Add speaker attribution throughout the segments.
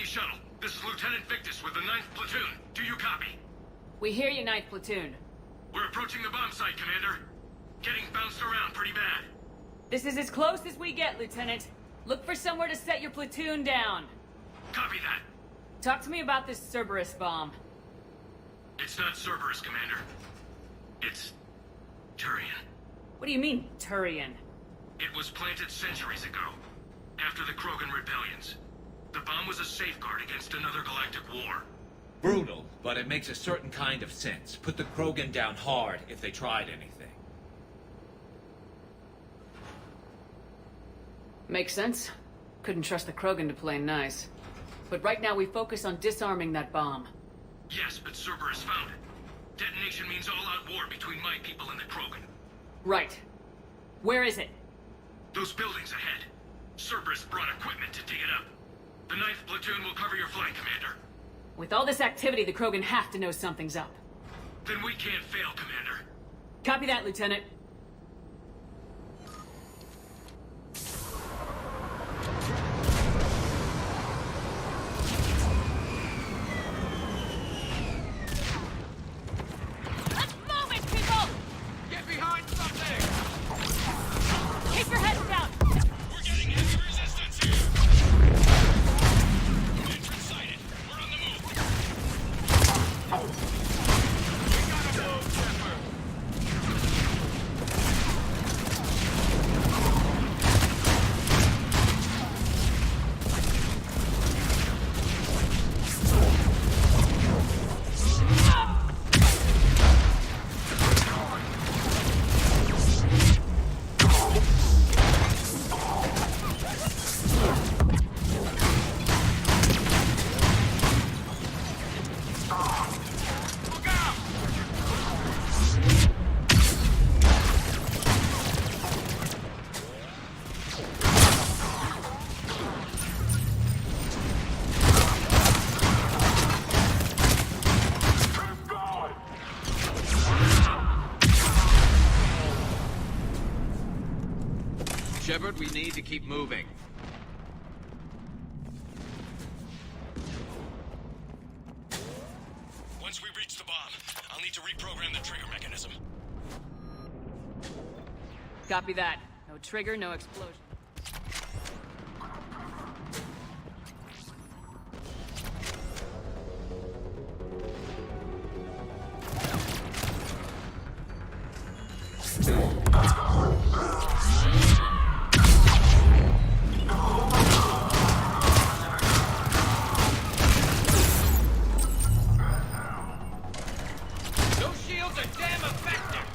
Speaker 1: ME2 shuttle. This is Lieutenant Victus with the 9th Platoon. Do you copy?
Speaker 2: We hear you, 9th Platoon.
Speaker 1: We're approaching the bomb site, Commander. Getting bounced around pretty bad.
Speaker 2: This is as close as we get, Lieutenant. Look for somewhere to set your platoon down.
Speaker 1: Copy that.
Speaker 2: Talk to me about this Cerberus bomb.
Speaker 1: It's not Cerberus, Commander. It's Turian.
Speaker 2: What do you mean, Turian?
Speaker 1: It was planted centuries ago, after the Krogan rebellions. The bomb was a safeguard against another galactic war.
Speaker 3: Brutal, but it makes a certain kind of sense. Put the Krogan down hard if they tried anything.
Speaker 2: Makes sense. Couldn't trust the Krogan to play nice. But right now we focus on disarming that bomb.
Speaker 1: Yes, but Cerberus found it. Detonation means all-out war between my people and the Krogan.
Speaker 2: Right. Where is it?
Speaker 1: Those buildings ahead. Cerberus brought equipment to dig it up. The 9th Platoon will cover your flank, Commander.
Speaker 2: With all this activity, the Krogan have to know something's up.
Speaker 1: Then we can't fail, Commander.
Speaker 2: Copy that, Lieutenant. Let's move it, people!
Speaker 1: Get behind something!
Speaker 2: Keep your heads down!
Speaker 1: We're getting heavy resistance here! Entrance sighted. We're on the move. We gotta move, Shepard! Look out! Keep going!
Speaker 3: Shepard, we need to keep moving.
Speaker 1: Once we reach the bomb, I'll need to reprogram the trigger mechanism.
Speaker 2: Copy that. No trigger, no explosion.
Speaker 1: Those shields are damn effective!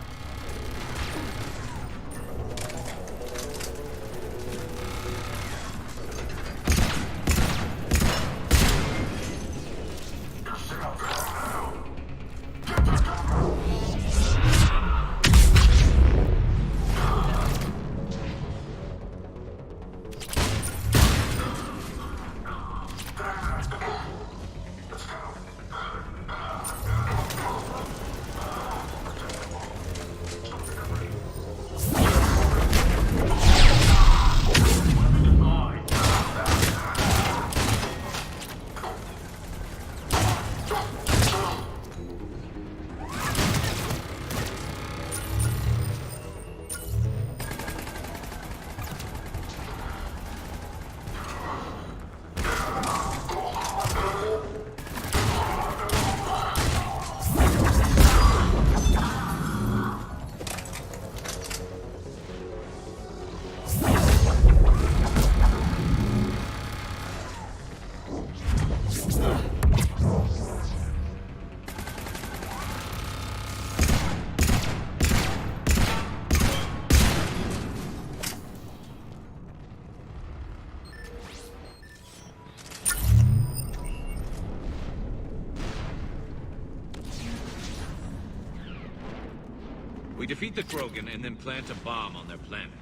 Speaker 3: We defeat the Krogan and then plant a bomb on their planet.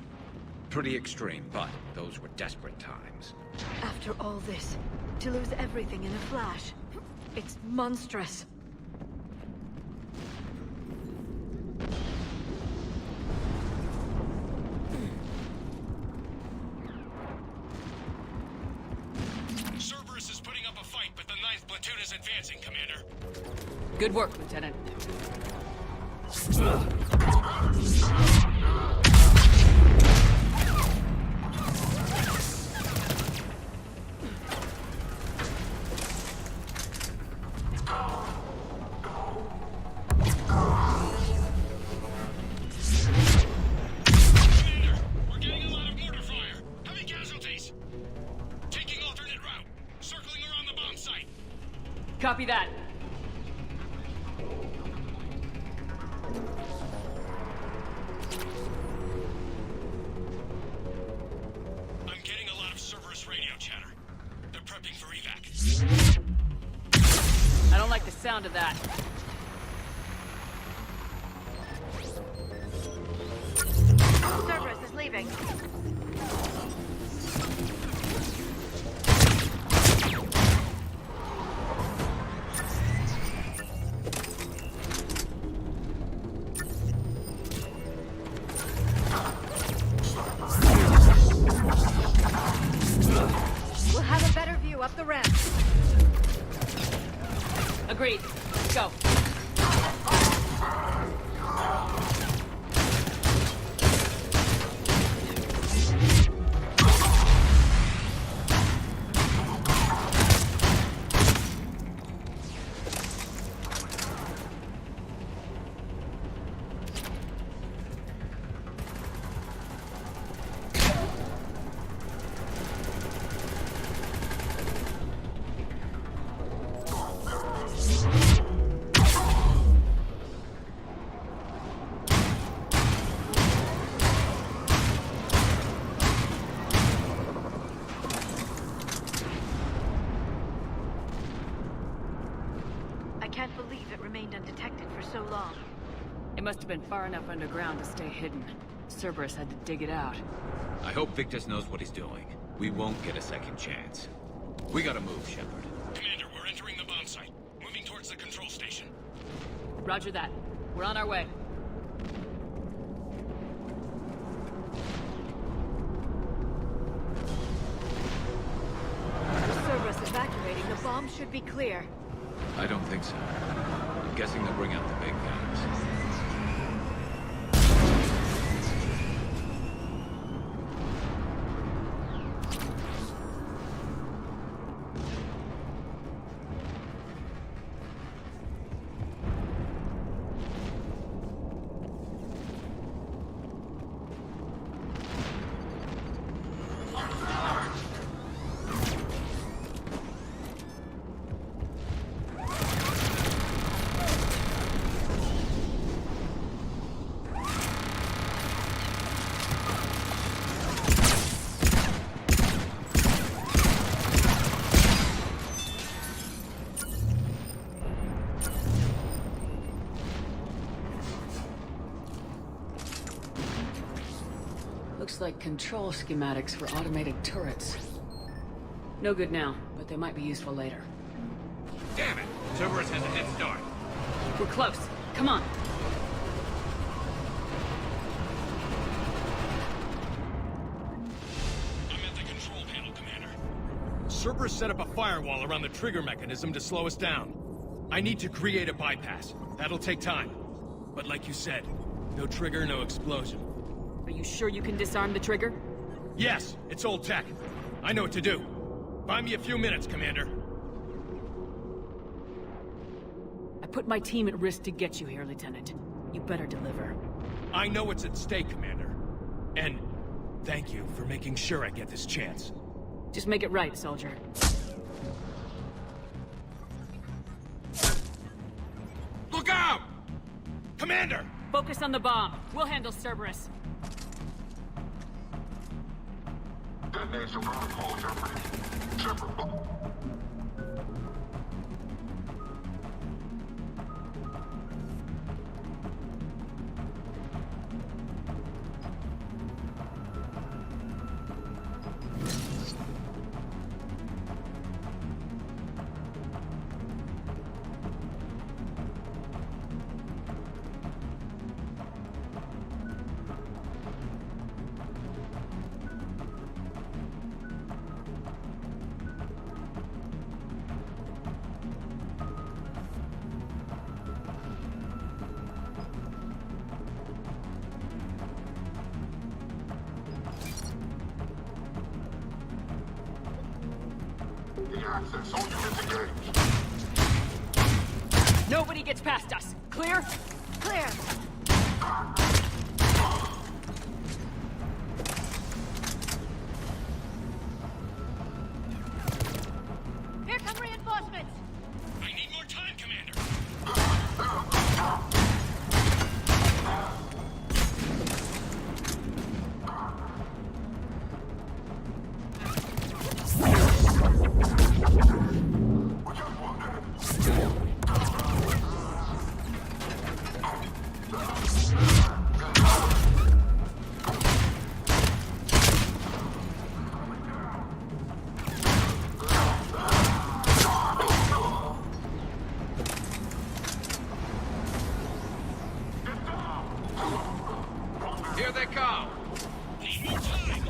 Speaker 3: Pretty extreme, but those were desperate times.
Speaker 4: After all this, to lose everything in a flash, it's monstrous.
Speaker 1: Cerberus is putting up a advancing, Commander.
Speaker 2: Good work, Lieutenant.
Speaker 1: Commander, we're getting a lot of mortar fire. Heavy casualties. Taking alternate route. Circling around the bomb site.
Speaker 2: Copy that.
Speaker 1: I'm getting a lot of Cerberus radio chatter. They're prepping for evac.
Speaker 2: I don't like the sound of that.
Speaker 4: Cerberus is leaving. We'll have a better view up the ramp.
Speaker 2: Agreed. Let's go.
Speaker 4: I can't believe it remained undetected for so long.
Speaker 2: It must have been far enough underground to stay hidden. Cerberus had to dig it out.
Speaker 3: I hope Victus knows what he's doing. We won't get a second chance. We gotta move, Shepard.
Speaker 1: Commander, we're entering the bomb site. Moving towards the control station.
Speaker 2: Roger that. We're on our way.
Speaker 4: With Cerberus evacuating, the bomb should be clear.
Speaker 3: I don't think so. I'm guessing they'll bring out the big guns.
Speaker 2: Looks like control schematics for automated turrets. No good now, but they might be useful later.
Speaker 3: Damn it! Cerberus has a head start.
Speaker 2: We're close. Come on.
Speaker 1: I'm at the control panel, Commander.
Speaker 5: Cerberus set up a firewall around the trigger mechanism to slow us down. I need to create a bypass. That'll take time. But like you said, no trigger, no explosion.
Speaker 2: Are you sure you can disarm the trigger?
Speaker 5: Yes, it's old tech. I know what to do. Buy me a few minutes, Commander.
Speaker 2: I put my team at risk to get you here, Lieutenant. You better deliver.
Speaker 5: I know what's at stake, Commander. And thank you for making sure I get this chance.
Speaker 2: Just make it right, soldier.
Speaker 5: Look out! Commander!
Speaker 2: Focus on the bomb. We'll handle Cerberus.
Speaker 6: Detonation protocol jeopardy. Shepard. access. All units engaged.
Speaker 2: Nobody gets past us. Clear?
Speaker 4: Clear. Here come reinforcements.
Speaker 5: I need more time, Commander.
Speaker 3: Here they come!
Speaker 5: Need more time.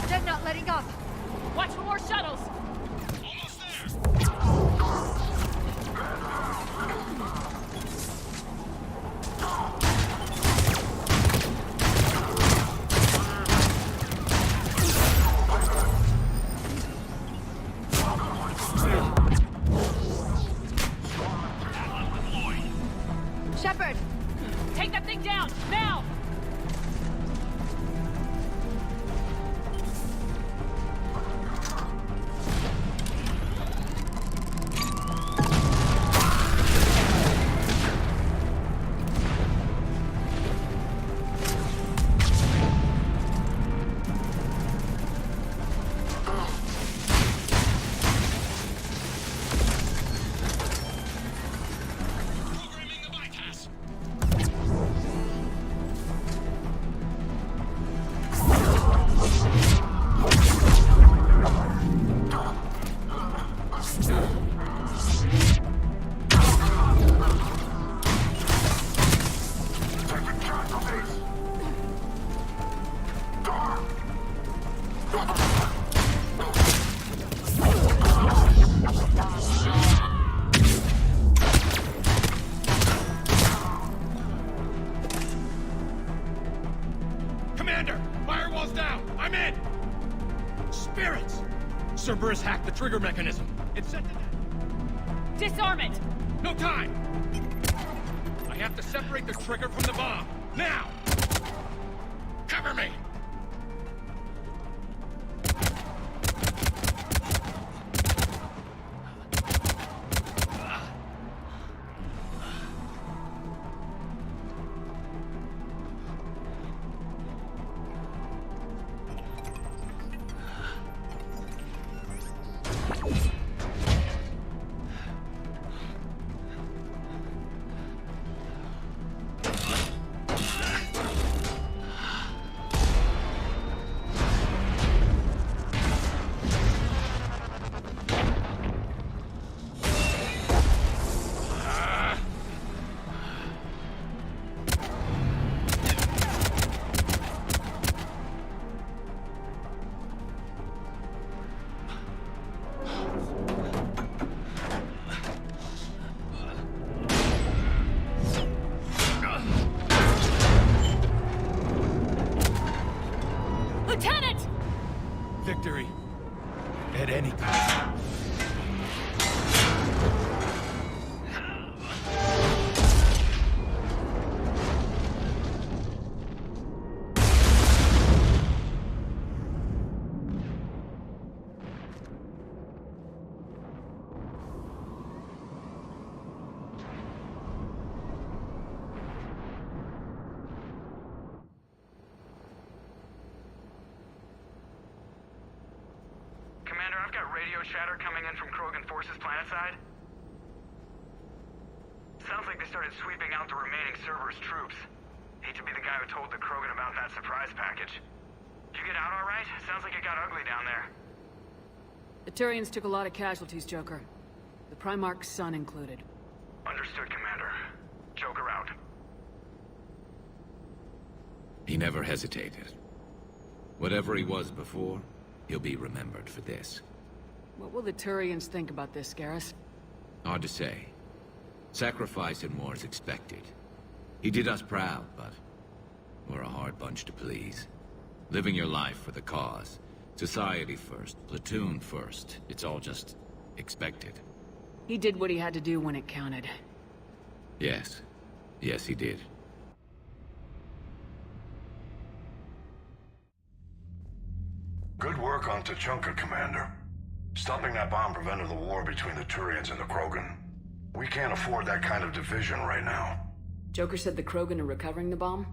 Speaker 4: They're not letting up.
Speaker 2: Watch for more shuttles!
Speaker 5: Almost there.
Speaker 4: Shepard,
Speaker 2: Take that thing down! Now!
Speaker 5: Programming the bypass.
Speaker 6: Taking casualties.
Speaker 5: Commander, firewall's down. I'm in. Spirits. Cerberus hacked the trigger mechanism. It's set to...
Speaker 2: Disarm it!
Speaker 5: No time! I have to separate the trigger from the bomb. Now! Cover me!
Speaker 2: Lieutenant!
Speaker 5: Victory. At any cost.
Speaker 1: Commander, I've got radio chatter coming in from Krogan forces planetside. Sounds like they started sweeping out the remaining Cerberus troops. Hate to be the guy who told the Krogan about that surprise package. Did you get out all right? Sounds like it got ugly down there.
Speaker 2: The Turians took a lot of casualties, Joker. The Primarch's son included.
Speaker 1: Understood, Commander. Joker out.
Speaker 3: He never hesitated. Whatever he was before, he'll be remembered for this.
Speaker 2: What will the Turians think about this, Garrus?
Speaker 3: Hard to say. Sacrifice in war is expected. He did us proud, but we're a hard bunch to please. Living your life for the cause. Society first, platoon first. It's all just expected.
Speaker 2: He did what he had to do when it counted.
Speaker 3: Yes. Yes, he did.
Speaker 6: Good work on Tachanka, Commander. Stopping that bomb prevented the war between the Turians and the Krogan. We can't afford that kind of division right now.
Speaker 2: Joker said the Krogan are recovering the bomb?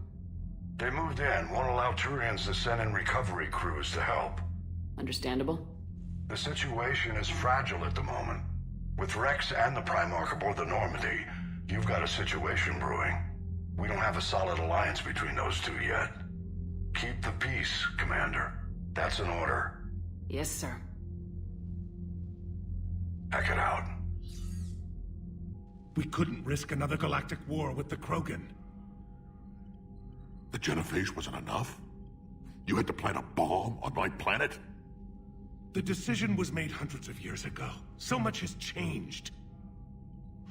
Speaker 6: They moved in, won't allow Turians to send in recovery crews to help.
Speaker 2: Understandable.
Speaker 6: The situation is fragile at the moment. With Rex and the Primarch aboard the Normandy, you've got a situation brewing. We don't have a solid alliance between those two yet. Keep the peace, Commander. That's an order.
Speaker 2: Yes, sir.
Speaker 6: Hack it out.
Speaker 7: We couldn't risk another galactic war with the Krogan.
Speaker 8: The genophage wasn't enough? You had to plant a bomb on my planet?
Speaker 7: The decision was made hundreds of years ago. So much has changed.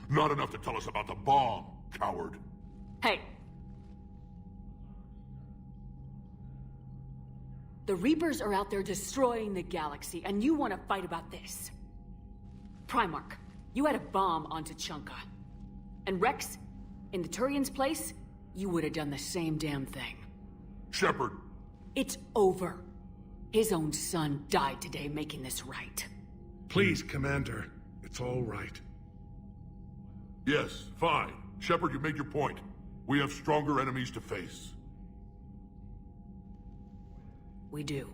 Speaker 8: Not enough to tell us about the bomb, coward.
Speaker 2: Hey! The Reapers are out there destroying the galaxy, and you want to fight about this. Primarch, you had a bomb on Tachanka. And Rex, in the Turian's place, you would have done the same damn thing.
Speaker 8: Shepard!
Speaker 2: It's over. His own son died today making this right.
Speaker 7: Please, Commander. It's all right.
Speaker 8: Yes, fine. Shepard, you made your point. We have stronger enemies to face.
Speaker 2: We do.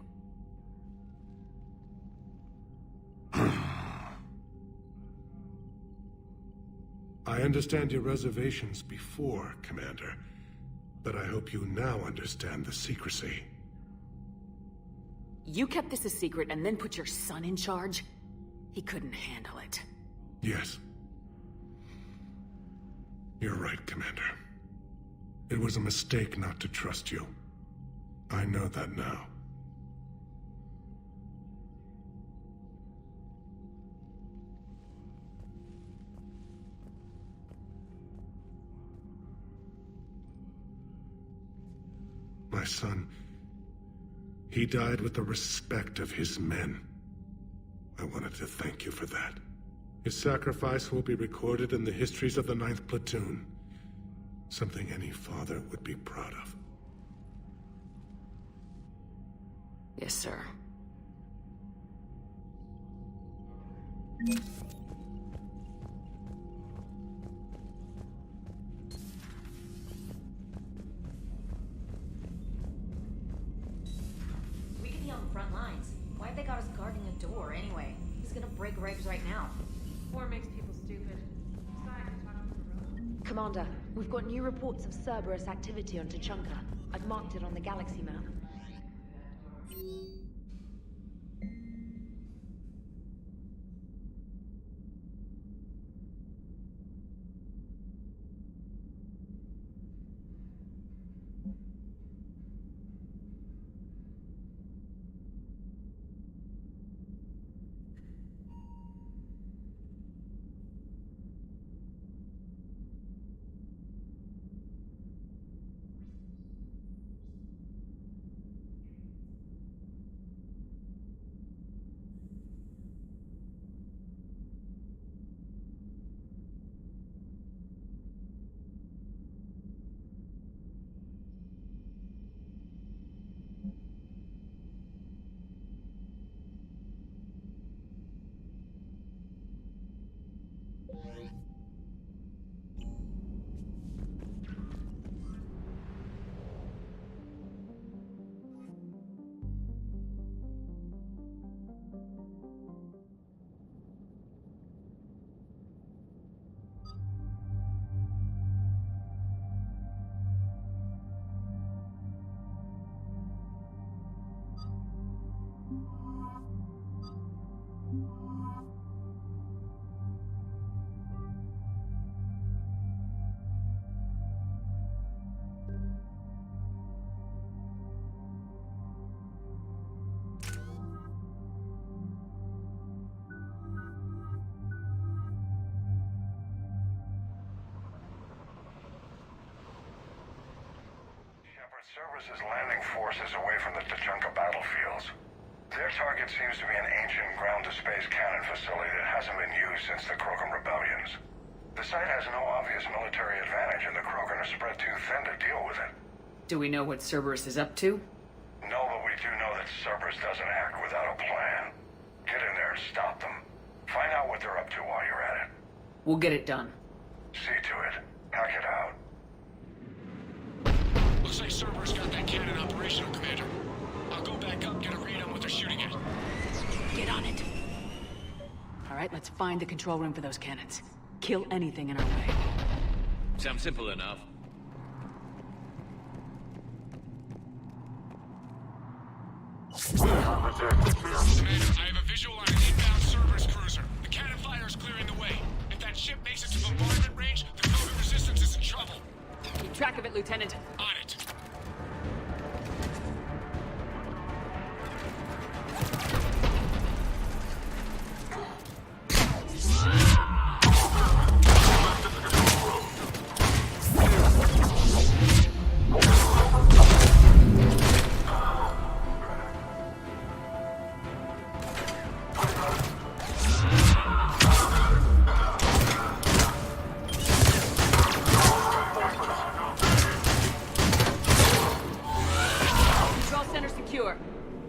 Speaker 7: I understand your reservations before, Commander. But I hope you now understand the secrecy.
Speaker 2: You kept this a secret and then put your son in charge? He couldn't handle it.
Speaker 7: Yes. You're right, Commander. It was a mistake not to trust you. I know that now. My son, he died with the respect of his men. I wanted to thank you for that. His sacrifice will be recorded in the histories of the 9th Platoon. Something any father would be proud of.
Speaker 2: Yes, sir.
Speaker 9: We could be on the front lines. Why have they got us guarding a door anyway? Who's gonna break regs right now?
Speaker 10: War makes people stupid. Besides, you're talking to the road.
Speaker 4: Commander, we've got new reports of Cerberus activity on Tachanka. I've marked it on the galaxy map.
Speaker 6: Cerberus' landing force is away from the Tachanka battlefields. Their target seems to be an ancient ground-to-space cannon facility that hasn't been used since the Krogan rebellions. The site has no obvious military advantage, and the Krogan are spread too thin to deal with it.
Speaker 2: Do we know what Cerberus is up to?
Speaker 6: No, but we do know that Cerberus doesn't act without a plan. Get in there and stop them. Find out what they're up to while you're at it.
Speaker 2: We'll get it done.
Speaker 6: See to it. Hack it out.
Speaker 5: Looks like Cerberus got that cannon operational, Commander. I'll go back up, get a read on what they're shooting at.
Speaker 2: Get on it. All right, let's find the control room for those cannons. Kill anything in our way.
Speaker 3: Sounds simple enough.
Speaker 5: Commander, I have a visual on an inbound Cerberus cruiser. The cannon fire is clearing the way. If that ship makes it to bombardment range, the Krogan resistance is in trouble.
Speaker 2: Keep track of it, Lieutenant.
Speaker 5: On it.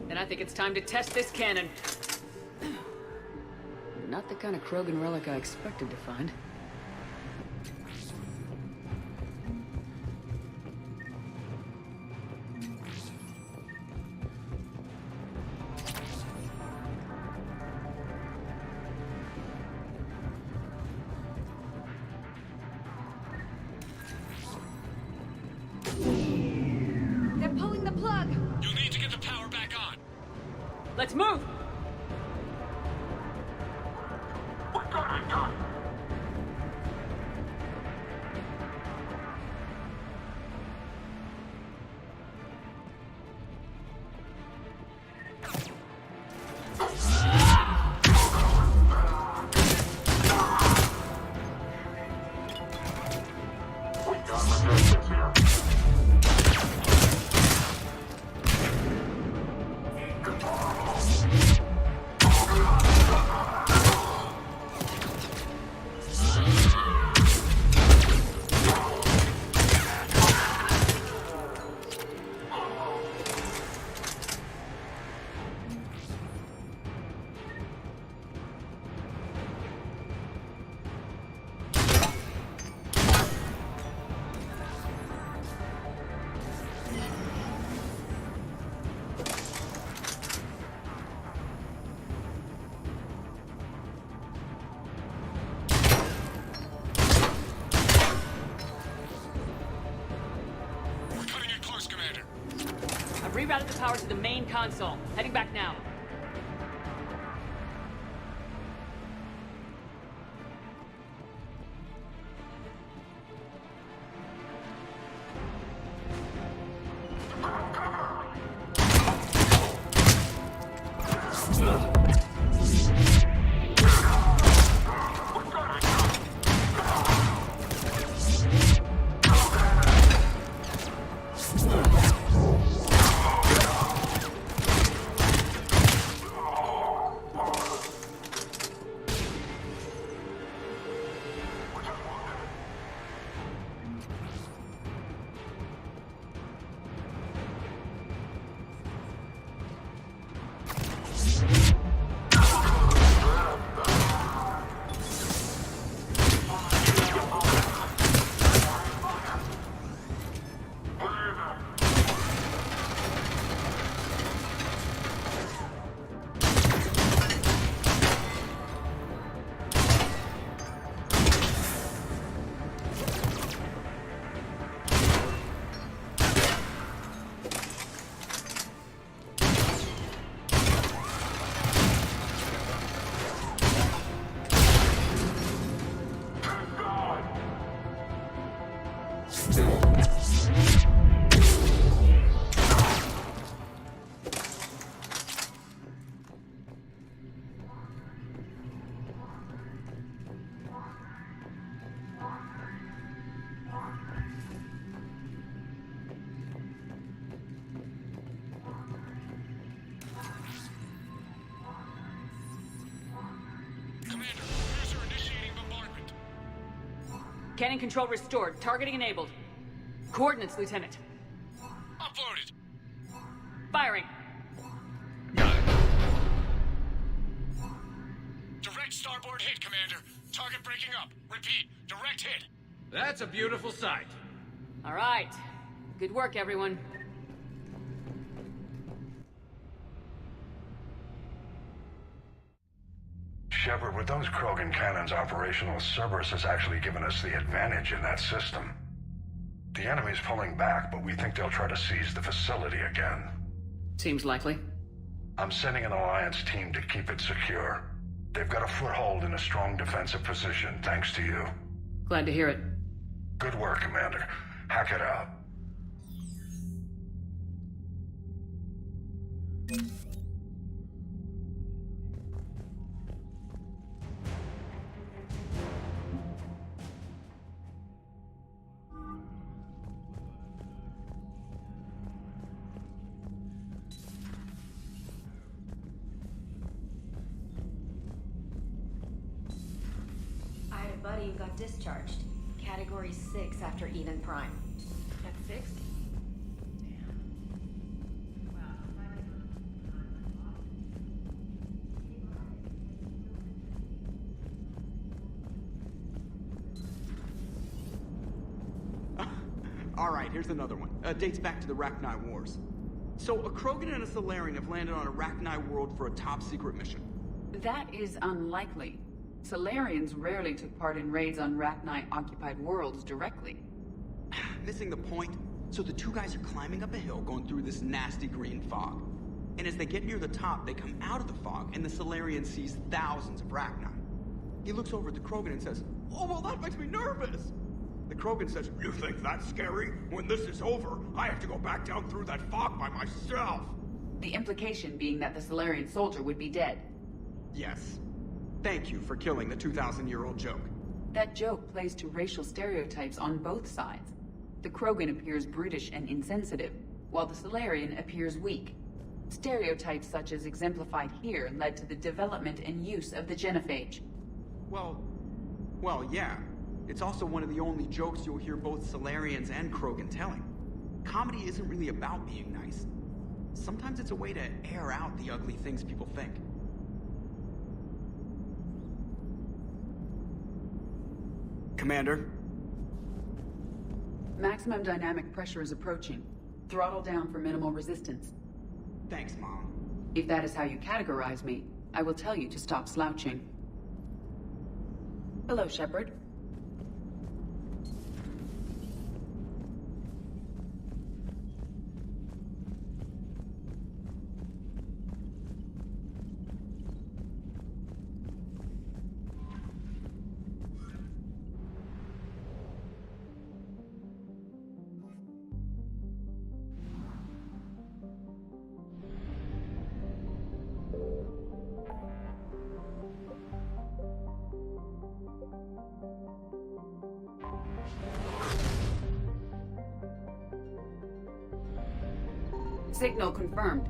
Speaker 2: Then I think it's time to test this cannon. Not the kind of Krogan relic I expected to find.
Speaker 4: They're pulling the plug!
Speaker 5: You'll need to get the power back on.
Speaker 2: Let's move! Rerouted the power to the main console. Heading back now. Cannon control restored. Targeting enabled. Coordinates, Lieutenant.
Speaker 5: Uploaded.
Speaker 2: Firing.
Speaker 5: Got it. Direct starboard hit, Commander. Target breaking up. Repeat, direct hit.
Speaker 11: That's a beautiful sight.
Speaker 2: All right. Good work, everyone.
Speaker 6: Shepard, with those Krogan cannons operational, Cerberus has actually given us the advantage in that system. The enemy's pulling back, but we think they'll try to seize the facility again.
Speaker 2: Seems likely.
Speaker 6: I'm sending an Alliance team to keep it secure. They've got a foothold in a strong defensive position, thanks to you.
Speaker 2: Glad to hear it.
Speaker 6: Good work, Commander. Hack it out.
Speaker 9: I had a buddy who got discharged. Category 6 after Eden Prime.
Speaker 10: At 6?
Speaker 12: Alright, here's another one. Dates back to the Rachni Wars. So, a Krogan and a Solarian have landed on a Rachni world for a top-secret mission.
Speaker 13: That is unlikely. Solarians rarely took part in raids on Rachni-occupied worlds directly.
Speaker 12: Missing the point? So the two guys are climbing up a hill going through this nasty green fog. And as they get near the top, they come out of the fog, and the Solarian sees thousands of Rachni. He looks over at the Krogan and says, "Oh, well, that makes me nervous!" The Krogan says, "You think that's scary? When this is over, I have to go back down through that fog by myself!"
Speaker 13: The implication being that the Solarian soldier would be dead.
Speaker 12: Yes. Thank you for killing the 2,000-year-old joke.
Speaker 13: That joke plays to racial stereotypes on both sides. The Krogan appears brutish and insensitive, while the Solarian appears weak. Stereotypes such as exemplified here led to the development and use of the genophage.
Speaker 12: Well, yeah. It's also one of the only jokes you'll hear both Solarians and Krogan telling. Comedy isn't really about being nice. Sometimes it's a way to air out the ugly things people think. Commander?
Speaker 13: Maximum dynamic pressure is approaching. Throttle down for minimal resistance.
Speaker 12: Thanks, Mom.
Speaker 13: If that is how you categorize me, I will tell you to stop slouching. Hello, Shepard. Signal confirmed.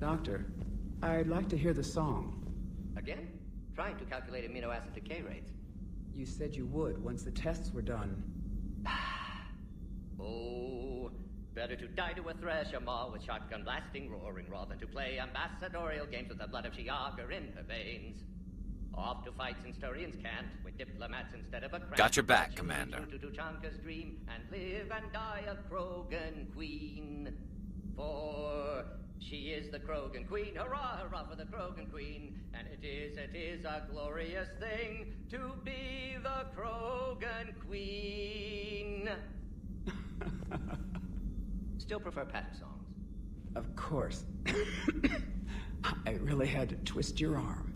Speaker 14: Doctor, I'd like to hear the song.
Speaker 15: Again? Trying to calculate amino acid decay rates.
Speaker 14: You said you would once the tests were done.
Speaker 15: Oh, better to die to a thresher maw with shotgun blasting roaring rather than to play ambassadorial games with the blood of Shiagar in her veins. Off to fights in Sturian's cant with diplomats instead of a crank.
Speaker 3: Got your back, Commander.
Speaker 15: To Tuchanka's dream and live and die a Krogan queen. For she is the Krogan queen. Hurrah, hurrah for the Krogan queen. And it is a glorious thing to be the Krogan queen. Still prefer patter songs.
Speaker 14: Of course. I really had to twist your arm.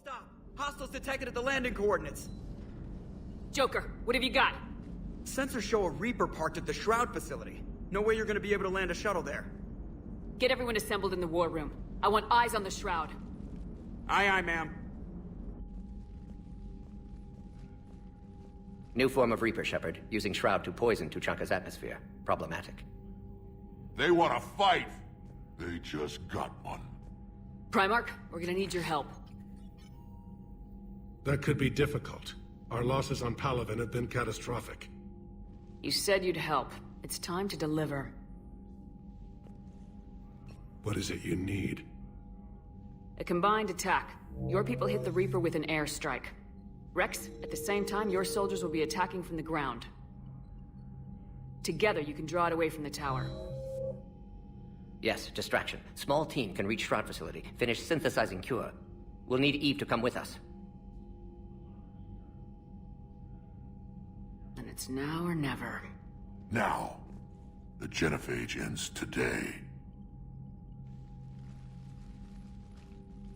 Speaker 12: Stop! Hostiles detected at the landing coordinates.
Speaker 2: Joker, what have you got?
Speaker 12: Sensors show a Reaper parked at the Shroud facility. No way you're gonna be able to land a shuttle there.
Speaker 2: Get everyone assembled in the war room. I want eyes on the Shroud.
Speaker 12: Aye, aye, ma'am.
Speaker 15: New form of Reaper, Shepard. Using Shroud to poison Tuchanka's atmosphere. Problematic.
Speaker 8: They want to fight. They just got one.
Speaker 2: Primarch, we're gonna need your help.
Speaker 7: That could be difficult. Our losses on Palaven have been catastrophic.
Speaker 2: You said you'd help. It's time to deliver.
Speaker 7: What is it you need?
Speaker 2: A combined attack. Your people hit the Reaper with an airstrike. Rex, at the same time, your soldiers will be attacking from the ground. Together, you can draw it away from the tower.
Speaker 15: Yes, distraction. Small team can reach Shroud facility, finish synthesizing cure. We'll need Eve to come with us.
Speaker 2: And it's now or never.
Speaker 8: Now. The genophage ends today.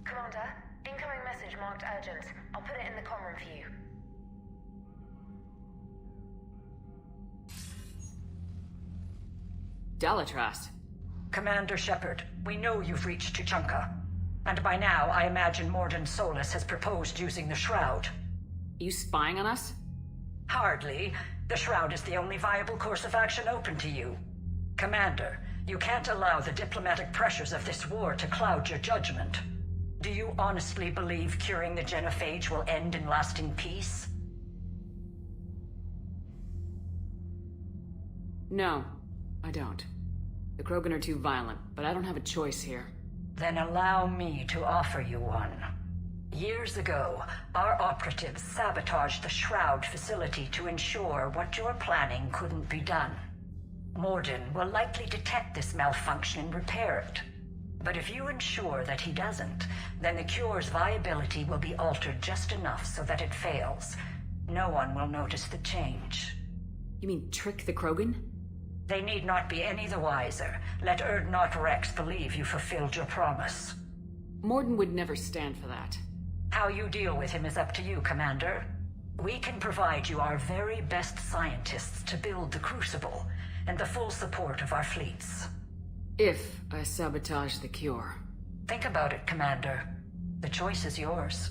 Speaker 16: Commander, incoming message marked urgent. I'll put it in the comm room for you.
Speaker 2: Dalatras.
Speaker 17: Commander Shepard, we know you've reached Tuchanka. And by now, I imagine Morden Solus has proposed using the Shroud.
Speaker 2: You spying on us?
Speaker 17: Hardly. The Shroud is the only viable course of action open to you. Commander, you can't allow the diplomatic pressures of this war to cloud your judgment. Do you honestly believe curing the genophage will end in lasting peace?
Speaker 2: No, I don't. The Krogan are too violent, but I don't have a choice here.
Speaker 17: Then allow me to offer you one. Years ago, our operatives sabotaged the Shroud facility to ensure what you're planning couldn't be done. Morden will likely detect this malfunction and repair it. But if you ensure that he doesn't, then the cure's viability will be altered just enough so that it fails. No one will notice the change.
Speaker 2: You mean trick the Krogan?
Speaker 17: They need not be any the wiser. Let Urdnot Rex believe you fulfilled your promise.
Speaker 2: Morden would never stand for that.
Speaker 17: How you deal with him is up to you, Commander. We can provide you our very best scientists to build the Crucible, and the full support of our fleets.
Speaker 2: If I sabotage the cure.
Speaker 17: Think about it, Commander. The choice is yours.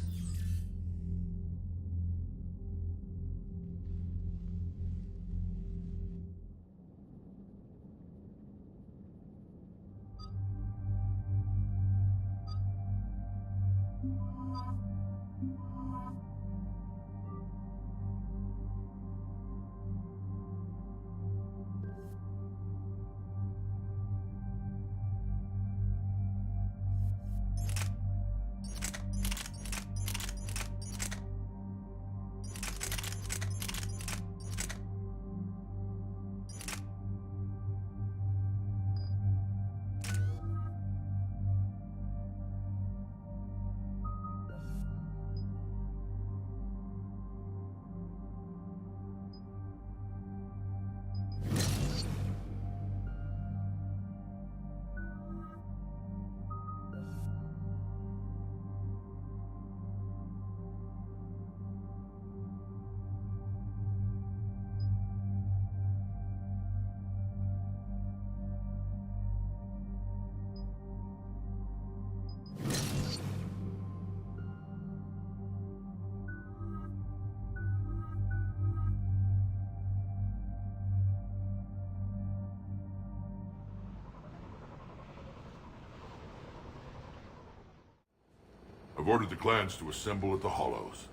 Speaker 8: I've ordered the clans to assemble at the Hollows.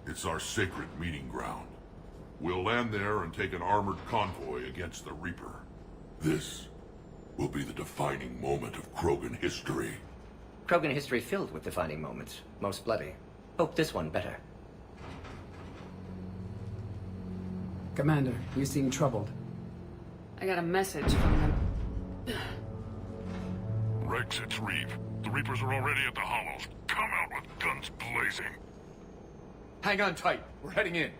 Speaker 8: It's our sacred meeting ground. We'll land there and take an armored convoy against the Reaper. This will be the defining moment of Krogan history.
Speaker 15: Krogan history filled with defining moments, most bloody. Hope this one better.
Speaker 14: Commander, you seem troubled.
Speaker 2: I got a message from them.
Speaker 8: Rex, it's Reeve. The Reapers are already at the Hollows. Come out with guns blazing.
Speaker 11: Hang on tight. We're heading in.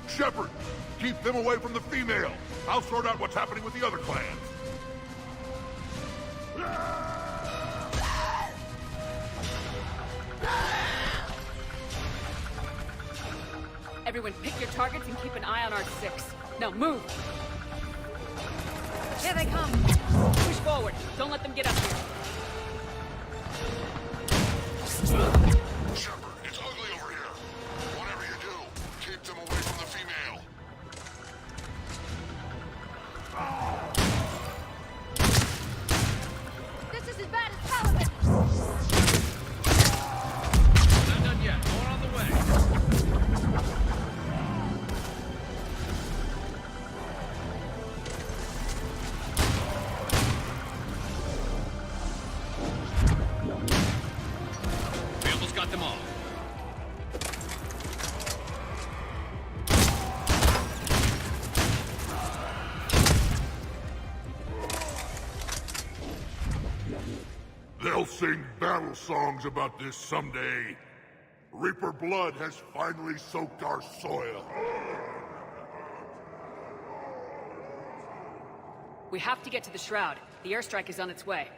Speaker 8: Shepard, keep them away from the female. I'll sort out what's happening with the other clans.
Speaker 2: Everyone pick your targets and keep an eye on our 6. Now move!
Speaker 4: Here they come!
Speaker 2: Push forward. Don't let them get up here.
Speaker 8: Shepard, it's ugly over here. Whatever you do, keep them away from the female.
Speaker 10: This is as bad as Taliban!
Speaker 11: Not done yet. More on the way. We almost got them all.
Speaker 8: They'll sing battle songs about this someday. Reaper blood has finally soaked our soil.
Speaker 2: We have to get to the Shroud. The airstrike is on its way.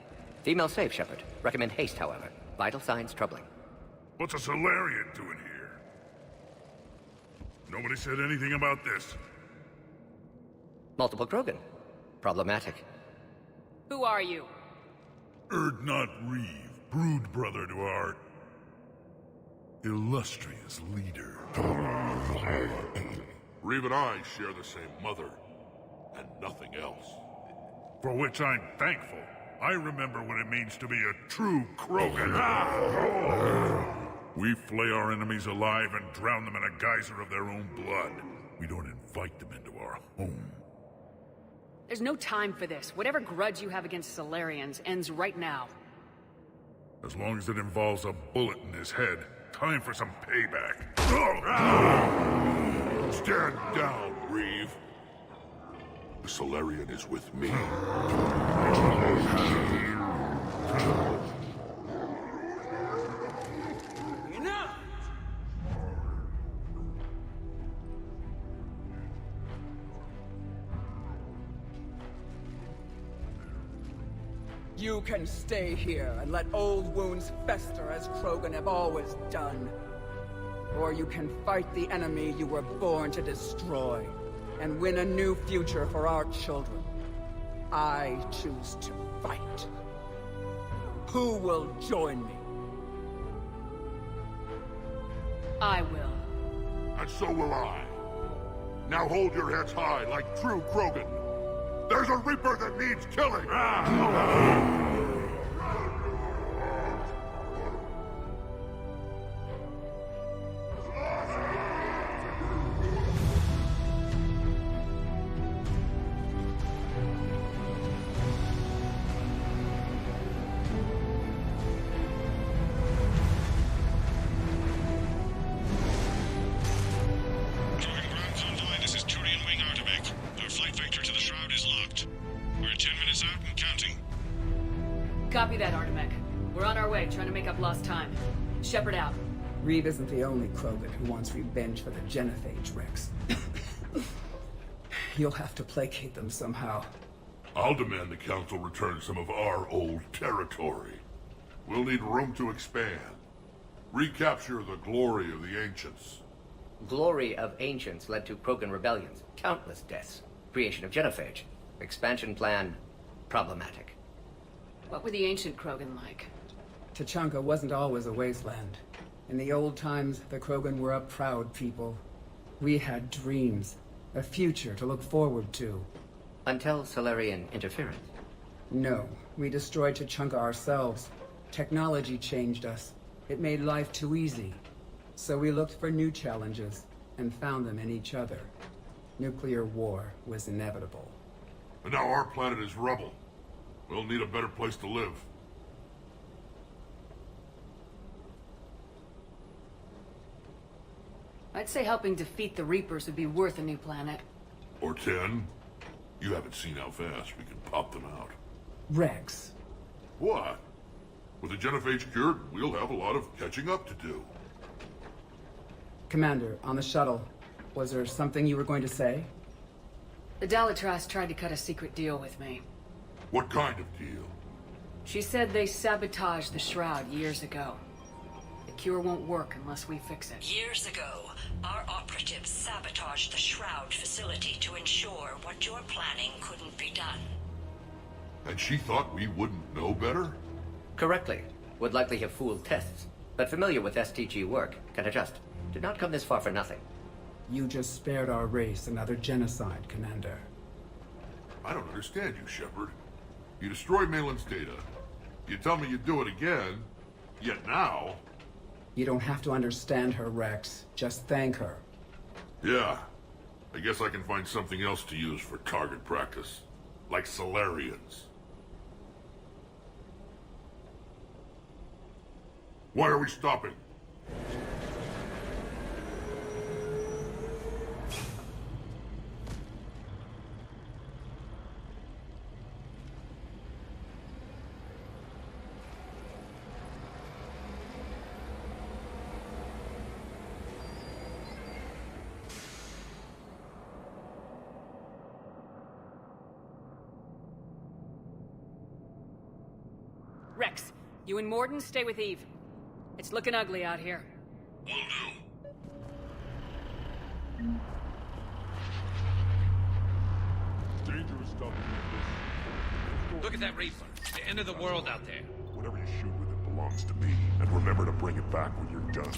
Speaker 15: Female safe, Shepard. Recommend haste, however. Vital signs troubling.
Speaker 8: What's a Solarian doing here? Nobody said anything about this.
Speaker 15: Multiple Krogan. Problematic.
Speaker 2: Who are you?
Speaker 8: Urdnot Reeve, brood brother to our illustrious leader. Reeve and I share the same mother, and nothing else.
Speaker 18: For which I'm thankful. I remember what it means to be a true Krogan. We flay our enemies alive and drown them in a geyser of their own blood. We don't invite them into our home.
Speaker 2: There's no time for this. Whatever grudge you have against Salarians ends right now.
Speaker 18: As long as it involves a bullet in his head, time for some payback.
Speaker 8: Stand down, Reeve. The Salarian is with me.
Speaker 12: Enough!
Speaker 14: You can stay here and let old wounds fester as Krogan have always done. Or you can fight the enemy you were born to destroy, and win a new future for our children. I choose to fight. Who will join me?
Speaker 2: I will.
Speaker 8: And so will I. Now hold your heads high like true Krogan. There's a Reaper that needs killing!
Speaker 2: Copy that, Artemek. We're on our way, trying to make up lost time. Shepard out.
Speaker 14: Reeve isn't the only Krogan who wants revenge for the Genophage, Rex. You'll have to placate them somehow.
Speaker 8: I'll demand the Council return some of our old territory. We'll need room to expand. Recapture the glory of the Ancients.
Speaker 15: Glory of Ancients led to Krogan rebellions, countless deaths, creation of Genophage. Expansion plan, problematic.
Speaker 2: What were the ancient Krogan like?
Speaker 14: Tuchanka wasn't always a wasteland. In the old times, the Krogan were a proud people. We had dreams, a future to look forward to.
Speaker 15: Until Salarian interference?
Speaker 14: No, we destroyed Tuchanka ourselves. Technology changed us. It made life too easy. So we looked for new challenges, and found them in each other. Nuclear war was inevitable.
Speaker 8: And now our planet is rubble. We'll need a better place to live.
Speaker 2: I'd say helping defeat the Reapers would be worth a new planet.
Speaker 8: Or 10. You haven't seen how fast we can pop them out.
Speaker 14: Rex.
Speaker 8: What? With the Genophage cured, we'll have a lot of catching up to do.
Speaker 14: Commander, on the shuttle, was there something you were going to say?
Speaker 2: The Dalitras tried to cut a secret deal with me.
Speaker 8: What kind of deal?
Speaker 2: She said they sabotaged the Shroud years ago. The cure won't work unless we fix it.
Speaker 17: Years ago, our operatives sabotaged the Shroud facility to ensure what you're planning couldn't be done.
Speaker 8: And she thought we wouldn't know better?
Speaker 15: Correctly. Would likely have fooled tests. But familiar with STG work, can adjust. Did not come this far for nothing.
Speaker 14: You just spared our race another genocide, Commander.
Speaker 8: I don't understand you, Shepard. You destroyed Malin's data. You tell me you'd do it again, yet now...
Speaker 14: You don't have to understand her, Rex. Just thank her.
Speaker 8: Yeah. I guess I can find something else to use for target practice. Like Salarians. Why are we stopping?
Speaker 2: Rex, you and Morden stay with Eve. It's looking ugly out here.
Speaker 8: Will do.
Speaker 18: Dangerous stuff.
Speaker 11: Look at that Reaper. The end of the world out there.
Speaker 18: Whatever you shoot with it belongs. belongs to me. And remember to bring it back when you're done.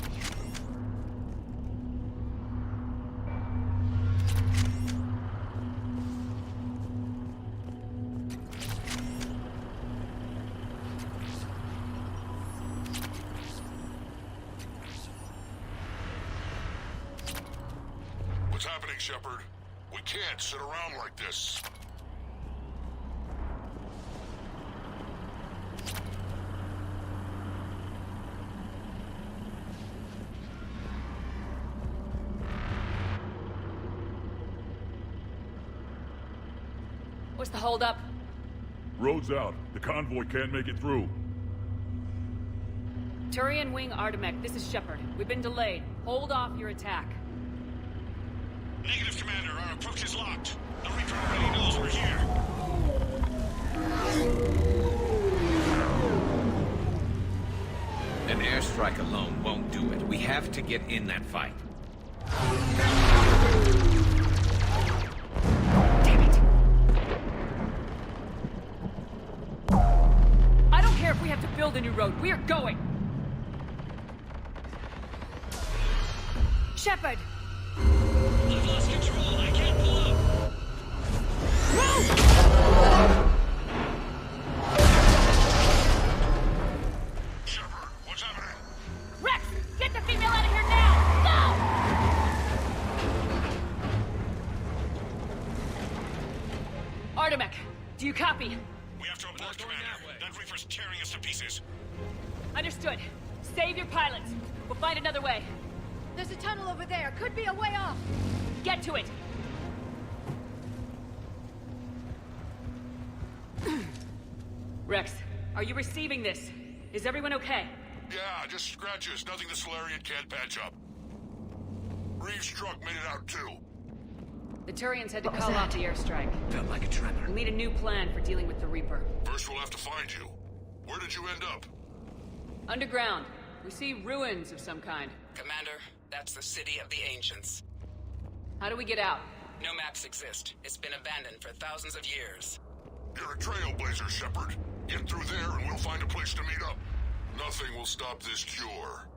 Speaker 8: What's happening, Shepard? We can't sit around like this.
Speaker 2: What's the holdup?
Speaker 18: Road's out. The convoy can't make it through.
Speaker 2: Turian Wing Artemek, this is Shepard. We've been delayed. Hold off your attack.
Speaker 1: Negative, Commander. Our approach is locked. The Reaper already knows we're here.
Speaker 3: An airstrike alone won't do it. We have to get in that fight.
Speaker 2: Damn it! I don't care if we have to build a new road. We are going! Shepard!
Speaker 1: I've lost control. I can't pull up.
Speaker 2: Move!
Speaker 8: Shepard, what's happening?
Speaker 2: Rex! Get the female out of here now! Go! Artemek, do you copy?
Speaker 1: We have to abort, Commander. That Reaper's tearing us to pieces.
Speaker 2: Understood. Save your pilots. We'll find another way.
Speaker 4: There's a tunnel over there. Could be a way off.
Speaker 2: Get to it! Rex, are you receiving this? Is everyone okay?
Speaker 8: Yeah, just scratches. Nothing the Solarian can't patch up. Reeves' truck made it out too.
Speaker 2: The Turians had to call off the airstrike.
Speaker 3: Felt like a tremor.
Speaker 2: We'll need a new plan for dealing with the Reaper.
Speaker 8: First we'll have to find you. Where did you end up?
Speaker 2: Underground. We see ruins of some kind.
Speaker 19: Commander, that's the City of the Ancients.
Speaker 2: How do we get out?
Speaker 19: No maps exist. It's been abandoned for thousands of years.
Speaker 8: You're a trailblazer, Shepard. Get through there and we'll find a place to meet up. Nothing will stop this cure.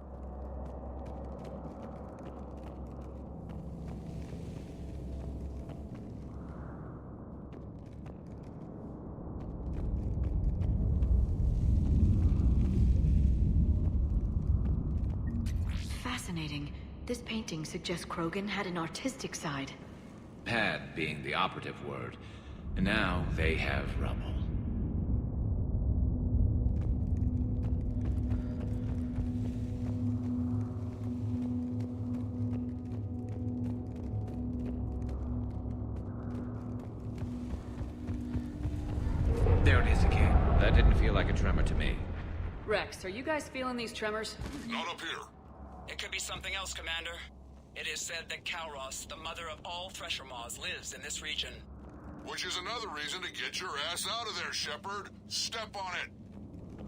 Speaker 4: Fascinating. This painting suggests Krogan had an artistic side.
Speaker 3: Had being the operative word. And now they have rubble. There it is again. That didn't feel like a tremor to me.
Speaker 2: Rex, are you guys feeling these tremors?
Speaker 8: Not up here.
Speaker 19: It could be something else, Commander. It is said that Kalros, the mother of all Thresher Maws, lives in this region.
Speaker 8: Which is another reason to get your ass out of there, Shepard. Step on it.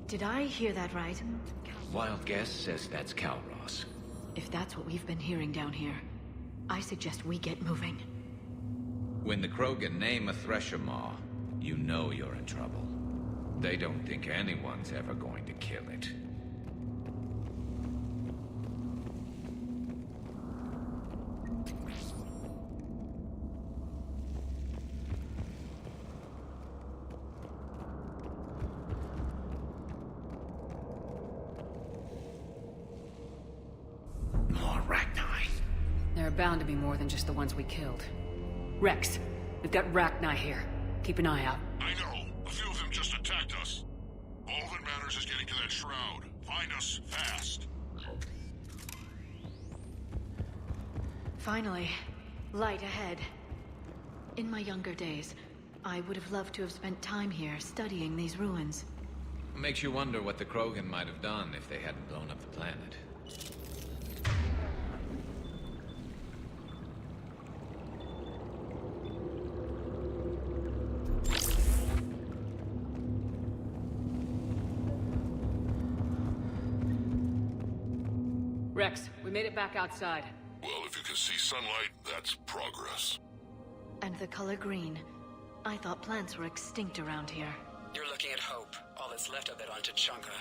Speaker 4: Did I hear that right?
Speaker 3: Wild guess says that's Kalros.
Speaker 4: If that's what we've been hearing down here, I suggest we get moving.
Speaker 3: When the Krogan name a Thresher Maw, you know you're in trouble. They don't think anyone's ever going to kill it. More Rachni.
Speaker 2: There are bound to be more than just the ones we killed. Rex, we've got Rachni here. Keep an eye out.
Speaker 8: I know. A few of them just attacked us. All that matters is getting to that shroud. Find us fast.
Speaker 4: Finally, light ahead. In my younger days, I would have loved to have spent time here studying these ruins.
Speaker 3: Makes you wonder what the Krogan might have done if they hadn't blown up the planet.
Speaker 2: Rex, we made it back outside.
Speaker 8: Well, if you can see sunlight, that's progress.
Speaker 4: And the color green. I thought plants were extinct around here.
Speaker 19: You're looking at hope, all that's left of it on Tuchanka.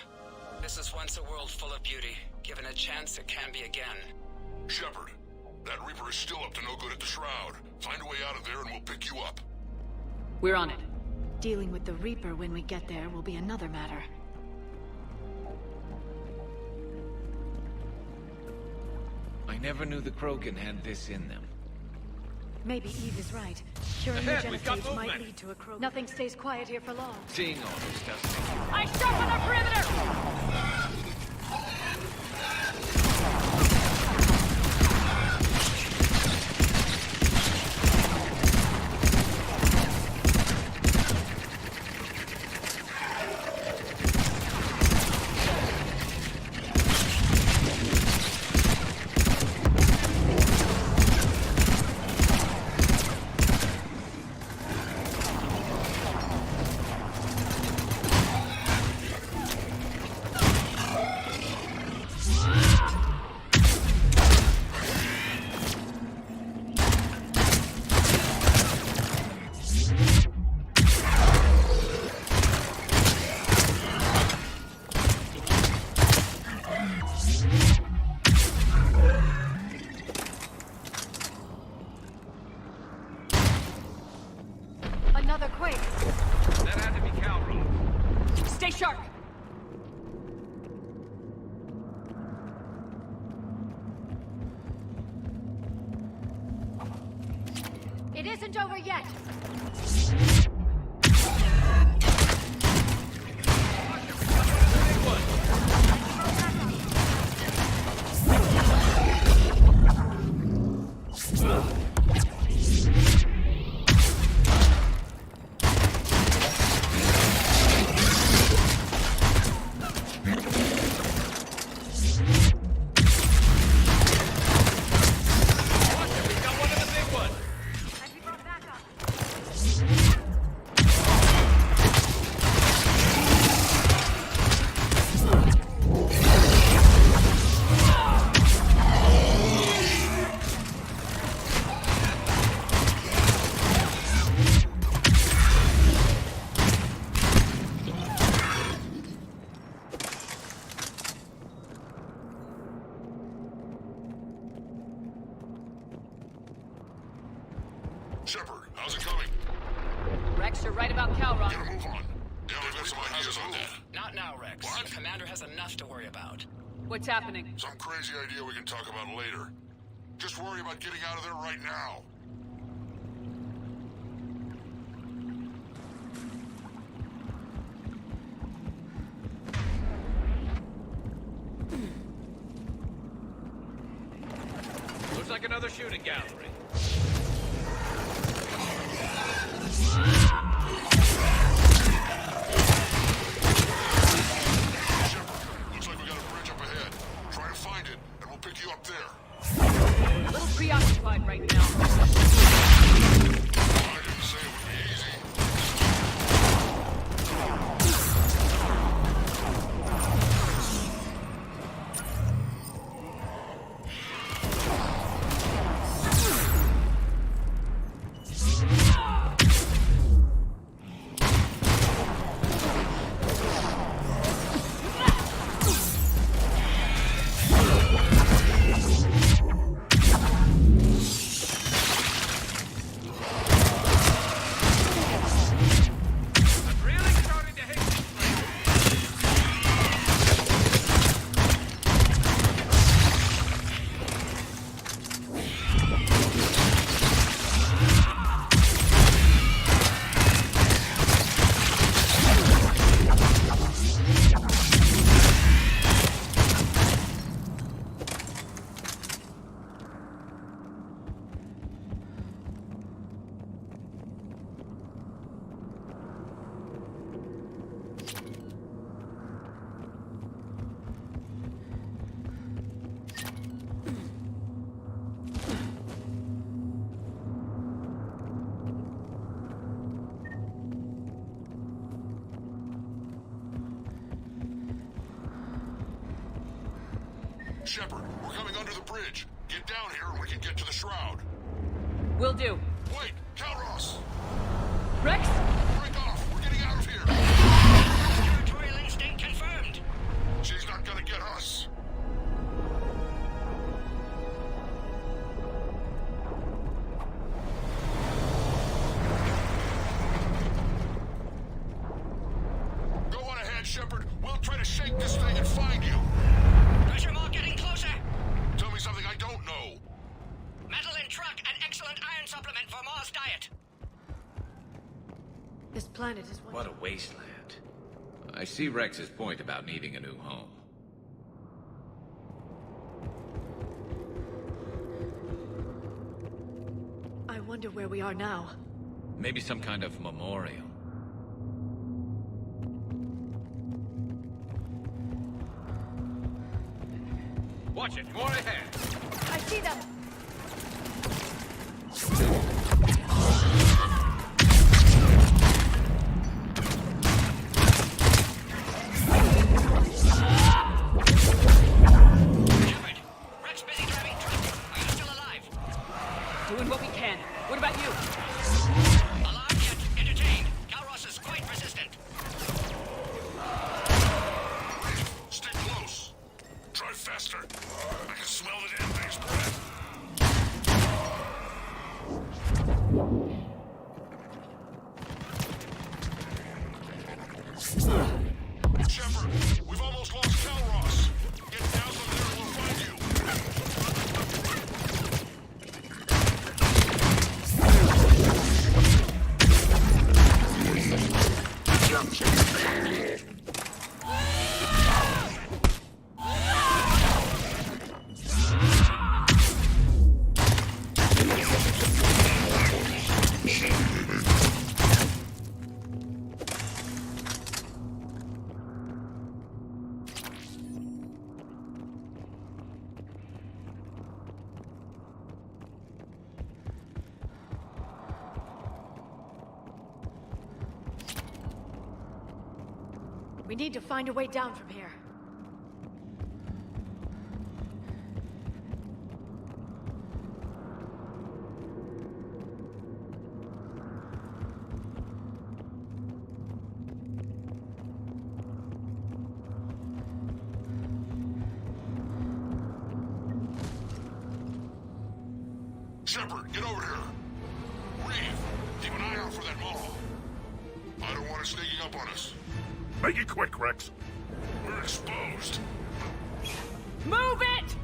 Speaker 19: This is once a world full of beauty. Given a chance, it can be again.
Speaker 8: Shepard, that Reaper is still up to no good at the Shroud. Find a way out of there and we'll pick you up.
Speaker 2: We're on it.
Speaker 4: Dealing with the Reaper when we get there will be another matter.
Speaker 3: I never knew the Krogan had this in them.
Speaker 4: Maybe Eve is right. Curing the
Speaker 3: Ahead, we've got
Speaker 4: genophage might
Speaker 3: movement.
Speaker 4: lead to a Krogan. Nothing stays quiet here for long.
Speaker 3: Seeing all this doesn't...
Speaker 2: I sharpen the perimeter!
Speaker 4: Another quake.
Speaker 11: That had to be Calro.
Speaker 2: Stay sharp!
Speaker 9: It isn't over yet.
Speaker 8: Shepard, how's it coming?
Speaker 2: Rex, you're right about Calron.
Speaker 8: Get a move on. Yeah, we've got some ideas on that.
Speaker 19: Not now, Rex.
Speaker 8: What?
Speaker 19: Commander has enough to worry about.
Speaker 2: What's happening?
Speaker 8: Some crazy idea we can talk about later. Just worry about getting out of there right now.
Speaker 11: Looks like another shooting gallery.
Speaker 8: Looks like we got a bridge up ahead. Try to find it, and we'll pick you up there.
Speaker 2: A little preoccupied right now.
Speaker 8: I didn't say it would be easy. Shepard, we're coming under the bridge. Get down here and we can get to the Shroud.
Speaker 2: Will do.
Speaker 8: Wait, Calros!
Speaker 2: Rex?
Speaker 8: Break off! We're getting out of here!
Speaker 19: Territorial instinct confirmed.
Speaker 8: Chief,
Speaker 18: I'll try to shake this thing and find you.
Speaker 19: Pressure Maw getting closer.
Speaker 18: Tell me something I don't know.
Speaker 19: Metal in truck, an excellent iron supplement for Maw's diet.
Speaker 4: This planet is
Speaker 3: What a wasteland. I see Rex's point about needing a new home.
Speaker 4: I wonder where we are now.
Speaker 3: Maybe some kind of memorial.
Speaker 11: Watch it, more ahead.
Speaker 4: I see them!
Speaker 2: Doing what we can. What about you?
Speaker 19: Alarmed yet entertained. Calros is quite resistant.
Speaker 18: Stay close. Drive faster. I can smell the damn thing's breath. Shepard, we've almost lost Calros. Get down from there and we'll find you.
Speaker 4: We need to find a way down from here.
Speaker 18: Shepard, get over here. Reeve, keep an eye out for that Maw. I don't want it sneaking up on us.
Speaker 7: Make it quick, Rex.
Speaker 18: We're exposed.
Speaker 2: Move it!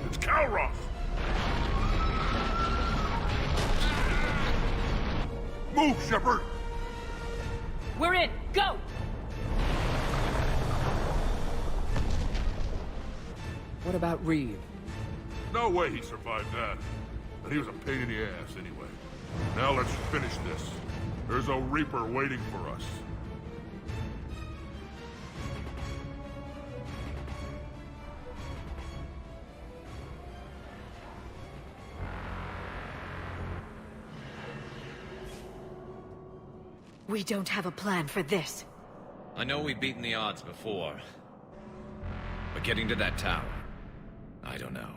Speaker 7: It's Calros!
Speaker 18: Move, Shepard!
Speaker 2: We're in! Go!
Speaker 14: What about Reeve?
Speaker 18: No way he survived that. And he was a pain in the ass anyway. Now let's finish this. There's a Reaper waiting for us.
Speaker 4: We don't have a plan for this.
Speaker 3: I know we've beaten the odds before. But getting to that tower, I don't know.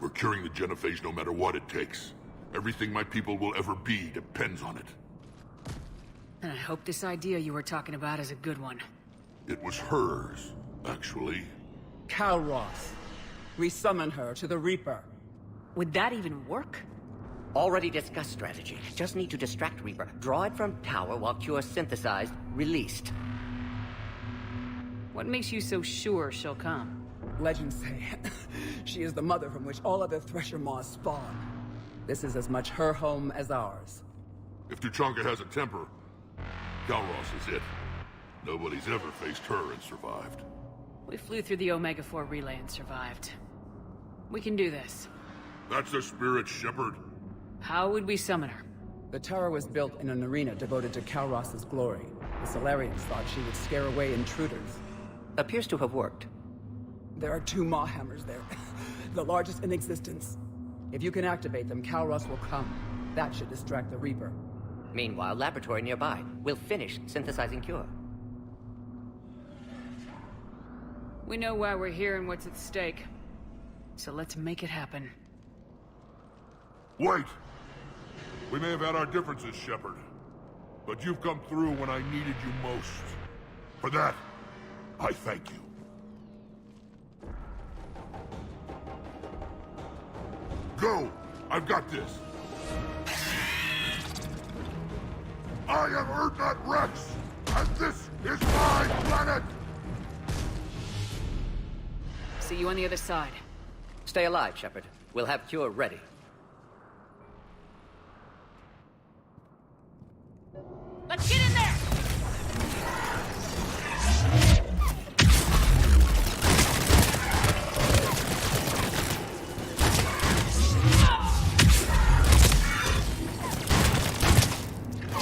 Speaker 8: We're curing the genophage no matter what it takes. Everything my people will ever be depends on it.
Speaker 2: And I hope this idea you were talking about is a good one.
Speaker 8: It was hers, actually.
Speaker 14: Calros. We summon her to the Reaper.
Speaker 2: Would that even work?
Speaker 15: Already discussed strategy. Just need to distract Reaper. Draw it from tower while Cure synthesized, released.
Speaker 2: What makes you so sure she'll come?
Speaker 14: Legends say she is the mother from which all other Thresher Maws spawn. This is as much her home as ours.
Speaker 8: If Tuchanka has a temper, Calros is it. Nobody's ever faced her and survived.
Speaker 2: We flew through the Omega-4 relay and survived. We can do this.
Speaker 8: That's the spirit, Shepard.
Speaker 2: How would we summon her?
Speaker 14: The tower was built in an arena devoted to Calros' glory. The Solarians thought she would scare away intruders.
Speaker 15: Appears to have worked.
Speaker 14: There are 2 Maw hammers there. The largest in existence. If you can activate them, Calros will come. That should distract the Reaper.
Speaker 15: Meanwhile, laboratory nearby. We'll finish synthesizing Cure.
Speaker 2: We know why we're here and what's at stake. So let's make it happen.
Speaker 8: Wait! We may have had our differences, Shepard. But you've come through when I needed you most. For that, I thank you. Go! I've got this!
Speaker 18: I am Urdnot Rex, and this is my planet!
Speaker 2: See you on the other side.
Speaker 15: Stay alive, Shepard. We'll have cure ready.
Speaker 2: Let's get in there!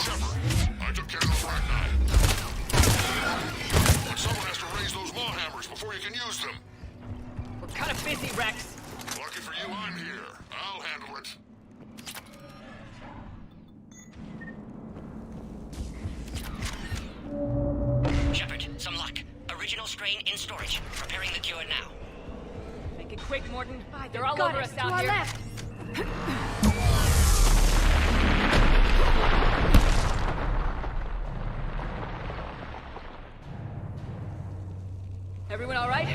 Speaker 18: Shepard, I took care of the Arachnide. But someone has to raise those maw hammers before you can use them.
Speaker 2: We're kind of busy, Rex.
Speaker 18: Lucky for you, I'm here. I'll handle it.
Speaker 20: Shepard, some luck. Original strain in storage. Preparing the cure now.
Speaker 2: Make it quick, Morton. They're all over us out here.
Speaker 4: Left.
Speaker 2: Everyone all right?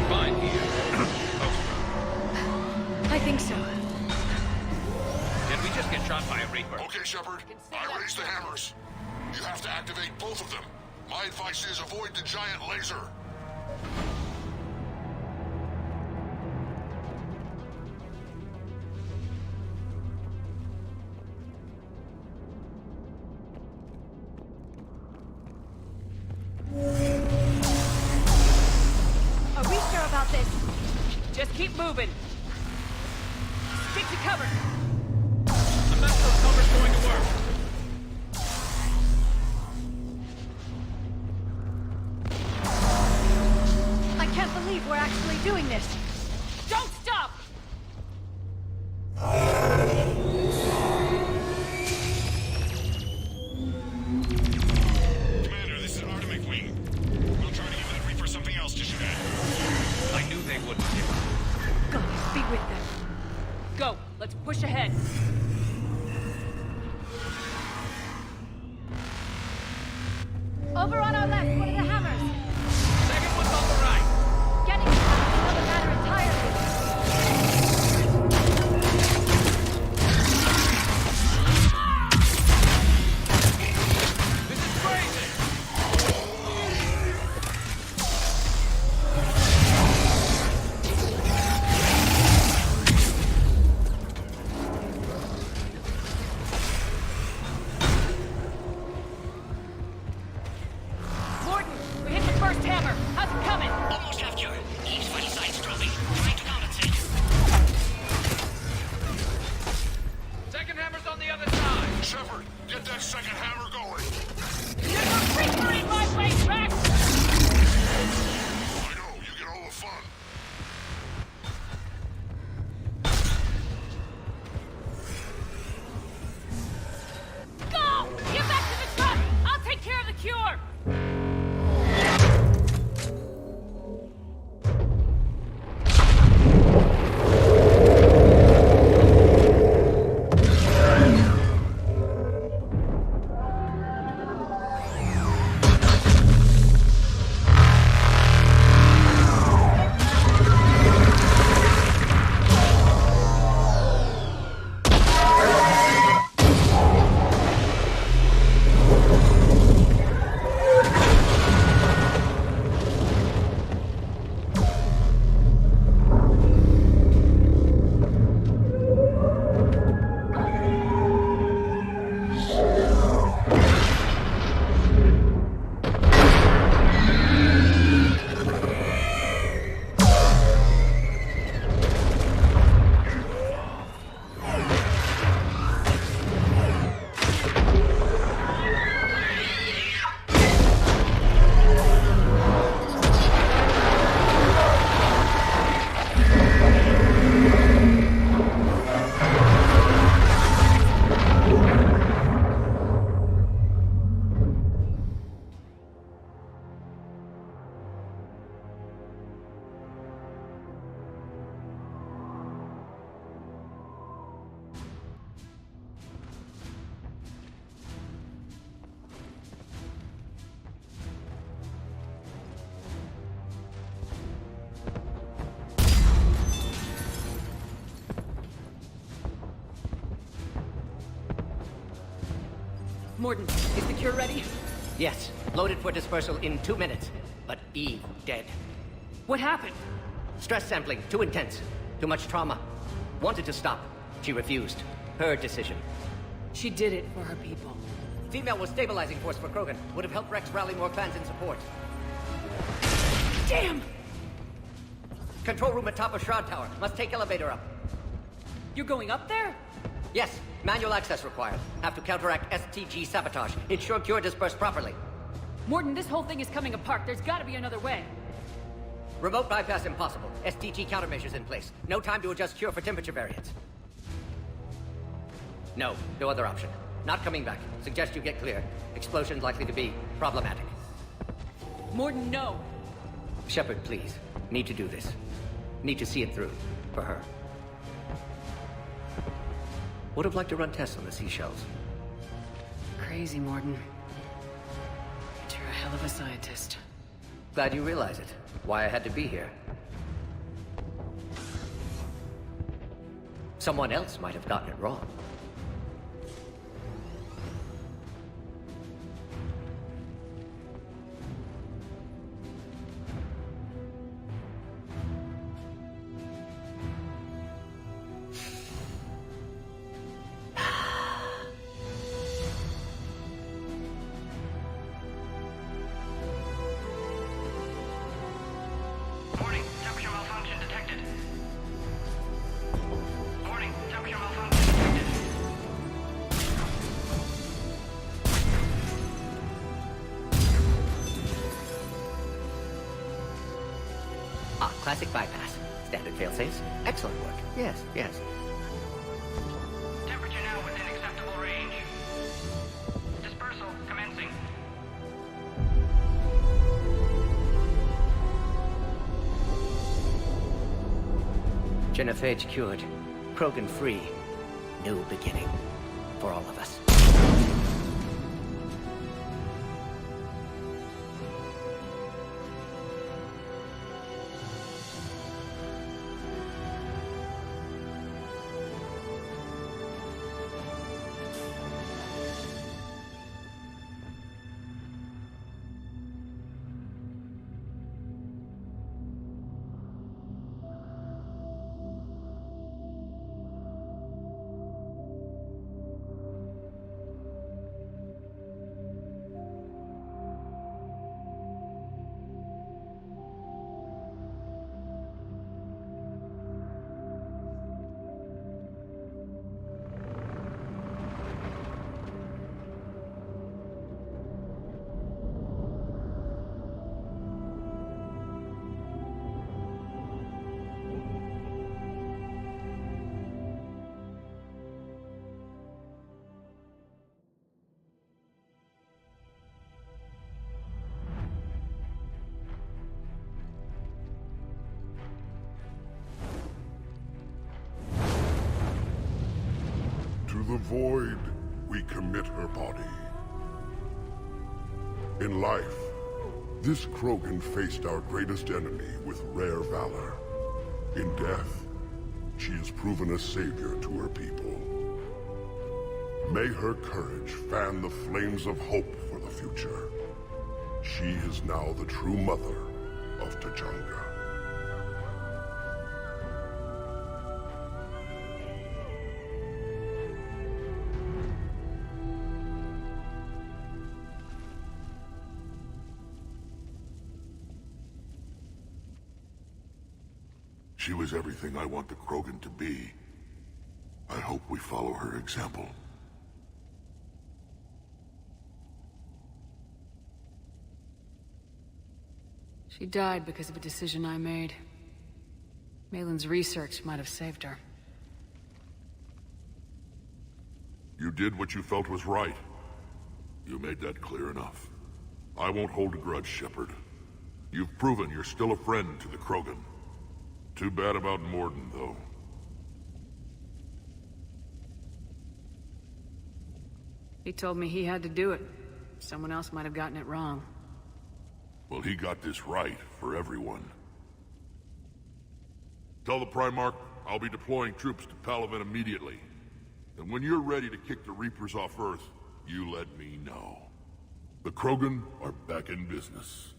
Speaker 11: Fine here.
Speaker 4: I think so.
Speaker 11: Did we just get shot by a Reaper?
Speaker 18: Okay, Shepard. I raised the hammers. You have to activate both of them. My advice is avoid the giant laser.
Speaker 4: Are we sure about this?
Speaker 2: Just keep moving. Stick to cover.
Speaker 11: I'm not sure cover's going to work.
Speaker 4: I can't believe we're actually doing this.
Speaker 2: Don't stop!
Speaker 1: Commander, this is Artemis Wing. We'll try to give that Reaper something else to shoot at.
Speaker 11: I knew they wouldn't give
Speaker 4: God, be with them.
Speaker 2: Go, let's push ahead.
Speaker 4: Over on our left, one of the hammers.
Speaker 11: Second one's on the right.
Speaker 4: Getting to that is another matter entirely.
Speaker 11: This is crazy!
Speaker 2: Morden, is the cure ready?
Speaker 15: Yes, loaded for dispersal in 2 minutes. But Eve dead.
Speaker 2: What happened?
Speaker 15: Stress sampling, too intense. Too much trauma. Wanted to stop. She refused. Her decision.
Speaker 2: She did it for her people.
Speaker 15: Female was stabilizing force for Krogan. Would have helped Rex rally more clans in support.
Speaker 2: Damn!
Speaker 15: Control room at top of Shroud Tower. Must take elevator up.
Speaker 2: You're going up there?
Speaker 15: Yes, manual access required. Have to counteract STG sabotage. Ensure cure dispersed properly.
Speaker 2: Morden, this whole thing is coming apart. There's gotta be another way.
Speaker 15: Remote bypass impossible. STG countermeasures in place. No time to adjust cure for temperature variance. No other option. Not coming back. Suggest you get clear. Explosion likely to be problematic.
Speaker 2: Morden, no!
Speaker 15: Shepard, please. Need to do this. Need to see it through. For her. Would have liked to run tests on the seashells.
Speaker 2: Crazy, Morden. But you're a hell of a scientist.
Speaker 15: Glad you realize it. Why I had to be here. Someone else might have gotten it wrong.
Speaker 1: Warning, temperature malfunction detected. Warning, temperature malfunction detected.
Speaker 15: Ah, classic bypass. Standard failsafes. Excellent work. Yes.
Speaker 1: Temperature now within acceptable range. Dispersal commencing.
Speaker 15: Genophage cured. Krogan free. New beginning. For all of us.
Speaker 18: To the void, we commit her body. In life, this Krogan faced our greatest enemy with rare valor. In death, she has proven a savior to her people. May her courage fan the flames of hope for the future. She is now the true mother of Tachanka. She was everything I want the Krogan to be. I hope we follow her example.
Speaker 2: She died because of a decision I made. Malin's research might have saved her.
Speaker 18: You did what you felt was right. You made that clear enough. I won't hold a grudge, Shepard. You've proven you're still a friend to the Krogan. Too bad about Morden, though.
Speaker 2: He told me he had to do it. Someone else might have gotten it wrong.
Speaker 18: Well, he got this right for everyone. Tell the Primarch I'll be deploying troops to Palaven immediately. And when you're ready to kick the Reapers off Earth,
Speaker 8: you let me know. The Krogan are back in business.